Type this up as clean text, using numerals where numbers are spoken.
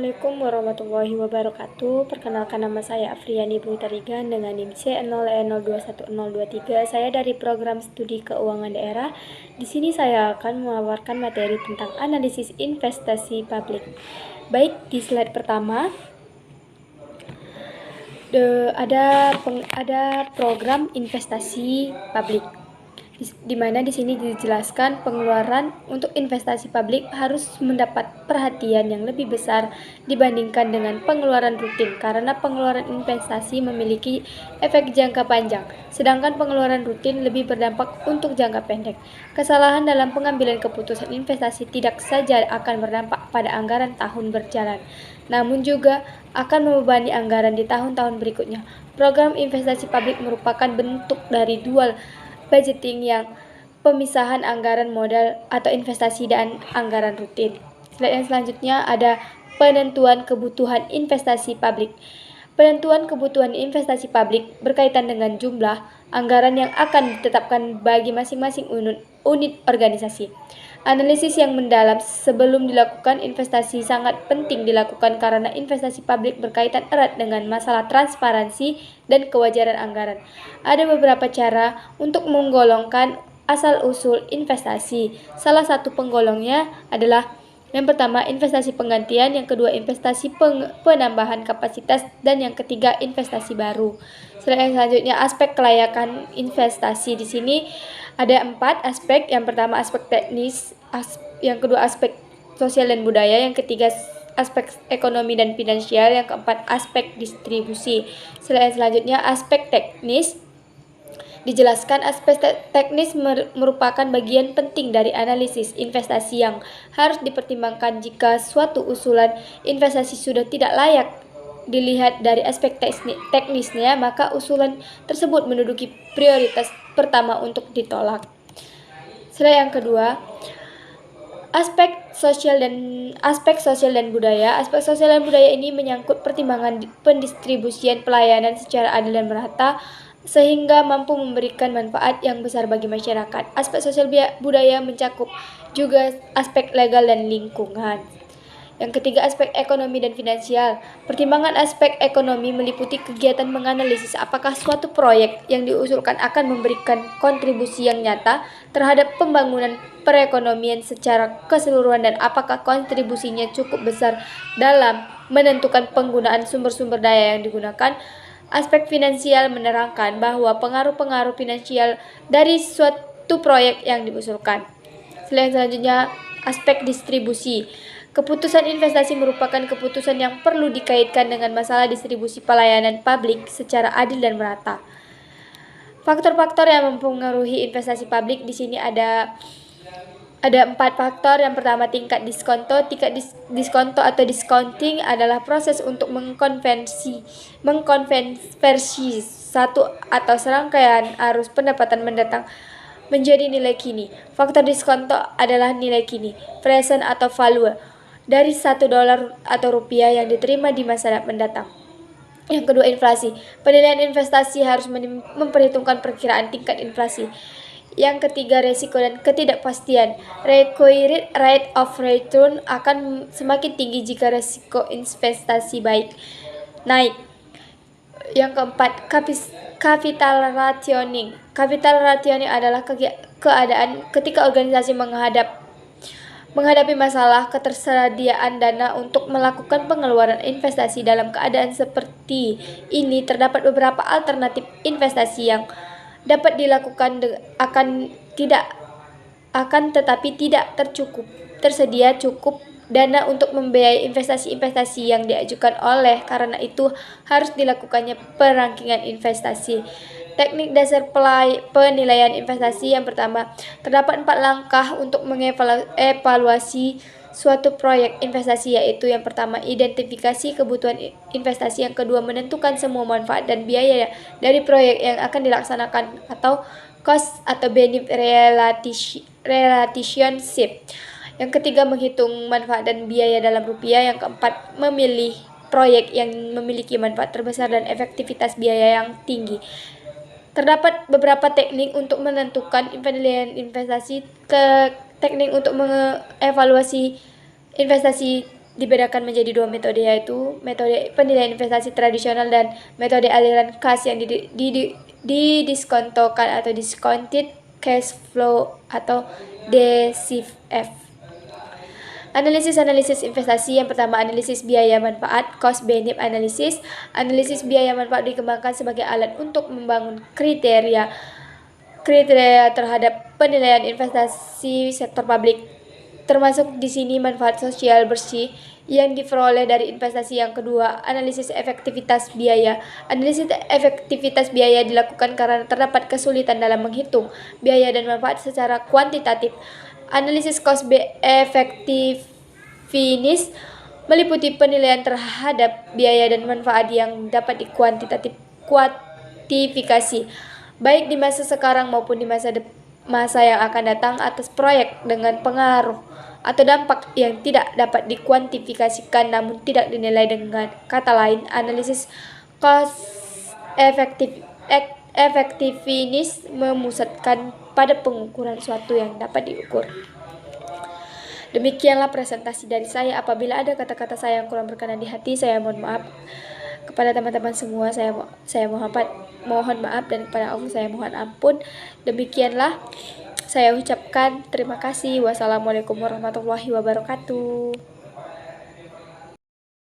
Assalamualaikum warahmatullahi wabarakatuh. Perkenalkan, nama saya Afriani Brutarigan dengan NIM C0E021023. Saya dari program studi keuangan daerah. Di sini saya akan memaparkan materi tentang analisis investasi publik. Baik, di slide pertama ada program investasi publik. Di mana di sini dijelaskan pengeluaran untuk investasi publik harus mendapat perhatian yang lebih besar dibandingkan dengan pengeluaran rutin, karena pengeluaran investasi memiliki efek jangka panjang, sedangkan pengeluaran rutin lebih berdampak untuk jangka pendek. Kesalahan dalam pengambilan keputusan investasi tidak saja akan berdampak pada anggaran tahun berjalan, namun juga akan membebani anggaran di tahun-tahun berikutnya. Program investasi publik merupakan bentuk dari dual budgeting, yang pemisahan anggaran modal atau investasi dan anggaran rutin. Slide yang selanjutnya ada penentuan kebutuhan investasi publik. Penentuan kebutuhan investasi publik berkaitan dengan jumlah anggaran yang akan ditetapkan bagi masing-masing unit organisasi. Analisis yang mendalam sebelum dilakukan investasi sangat penting dilakukan, karena investasi publik berkaitan erat dengan masalah transparansi dan kewajaran anggaran. Ada beberapa cara untuk menggolongkan asal-usul investasi. Salah satu penggolongnya adalah yang pertama, investasi penggantian, yang kedua, investasi penambahan kapasitas, dan yang ketiga, investasi baru. Slide selanjutnya, aspek kelayakan investasi. Di sini ada 4 aspek. Yang pertama, aspek teknis, yang kedua, aspek sosial dan budaya, yang ketiga, aspek ekonomi dan finansial, yang keempat, aspek distribusi. Slide selanjutnya, aspek teknis. Dijelaskan, aspek teknis merupakan bagian penting dari analisis investasi yang harus dipertimbangkan. Jika suatu usulan investasi sudah tidak layak dilihat dari aspek teknisnya, maka usulan tersebut menduduki prioritas pertama untuk ditolak. Slide yang kedua, aspek sosial dan budaya. Aspek sosial dan budaya ini menyangkut pertimbangan pendistribusian pelayanan secara adil dan merata, sehingga mampu memberikan manfaat yang besar bagi masyarakat. Aspek sosial budaya mencakup juga aspek legal dan lingkungan. Yang ketiga, aspek ekonomi dan finansial. Pertimbangan aspek ekonomi meliputi kegiatan menganalisis apakah suatu proyek yang diusulkan akan memberikan kontribusi yang nyata terhadap pembangunan perekonomian secara keseluruhan, dan apakah kontribusinya cukup besar dalam menentukan penggunaan sumber-sumber daya yang digunakan. Aspek finansial menerangkan bahwa pengaruh-pengaruh finansial dari suatu proyek yang diusulkan. Selanjutnya, aspek distribusi. Keputusan investasi merupakan keputusan yang perlu dikaitkan dengan masalah distribusi pelayanan publik secara adil dan merata. Faktor-faktor yang mempengaruhi investasi publik di sini ada 4 faktor. Yang pertama, tingkat diskonto. Tingkat diskonto atau discounting adalah proses untuk mengkonversi satu atau serangkaian arus pendapatan mendatang menjadi nilai kini. Faktor diskonto adalah nilai kini, present atau value, dari $1 atau rupiah yang diterima di masa mendatang. Yang kedua, inflasi. Penilaian investasi harus memperhitungkan perkiraan tingkat inflasi. Yang ketiga, resiko dan ketidakpastian. Required rate of return akan semakin tinggi jika resiko investasi naik. Yang keempat, capital rationing. Capital rationing adalah keadaan ketika organisasi menghadapi masalah ketersediaan dana untuk melakukan pengeluaran investasi. Dalam keadaan seperti ini, terdapat beberapa alternatif investasi yang dapat dilakukan tetapi tidak tersedia cukup dana untuk membiayai investasi-investasi yang diajukan. Oleh karena itu, harus dilakukannya perankingan investasi. Teknik dasar penilaian investasi. Yang pertama, terdapat 4 langkah untuk mengevaluasi suatu proyek investasi, yaitu yang pertama, identifikasi kebutuhan investasi. Yang kedua, menentukan semua manfaat dan biaya dari proyek yang akan dilaksanakan atau cost atau benefit relationship. Yang ketiga, menghitung manfaat dan biaya dalam rupiah. Yang keempat, memilih proyek yang memiliki manfaat terbesar dan efektivitas biaya yang tinggi. Terdapat beberapa teknik untuk menentukan penilaian investasi. Teknik untuk mengevaluasi investasi dibedakan menjadi dua metode, yaitu metode penilaian investasi tradisional dan metode aliran kas yang didiskontokan atau discounted cash flow atau DCF. Analisis investasi yang pertama, analisis biaya manfaat, cost benefit analysis. Analisis biaya manfaat dikembangkan sebagai alat untuk membangun kriteria terhadap penilaian investasi sektor publik, termasuk di sini manfaat sosial bersih yang diperoleh dari investasi. Yang kedua, analisis efektivitas biaya. Analisis efektivitas biaya dilakukan karena terdapat kesulitan dalam menghitung biaya dan manfaat secara kuantitatif. Analisis cost effectiveness meliputi penilaian terhadap biaya dan manfaat yang dapat kuantifikasi, baik di masa sekarang maupun di masa yang akan datang atas proyek dengan pengaruh atau dampak yang tidak dapat dikuantifikasikan namun tidak dinilai. Dengan kata lain, analisis cost effectiveness memusatkan pada pengukuran suatu yang dapat diukur. Demikianlah presentasi dari saya. Apabila ada kata-kata saya yang kurang berkenan di hati, saya mohon maaf. Kepada teman-teman semua, saya mohon maaf, dan kepada Allah saya mohon ampun. Demikianlah saya ucapkan terima kasih. Wassalamualaikum warahmatullahi wabarakatuh.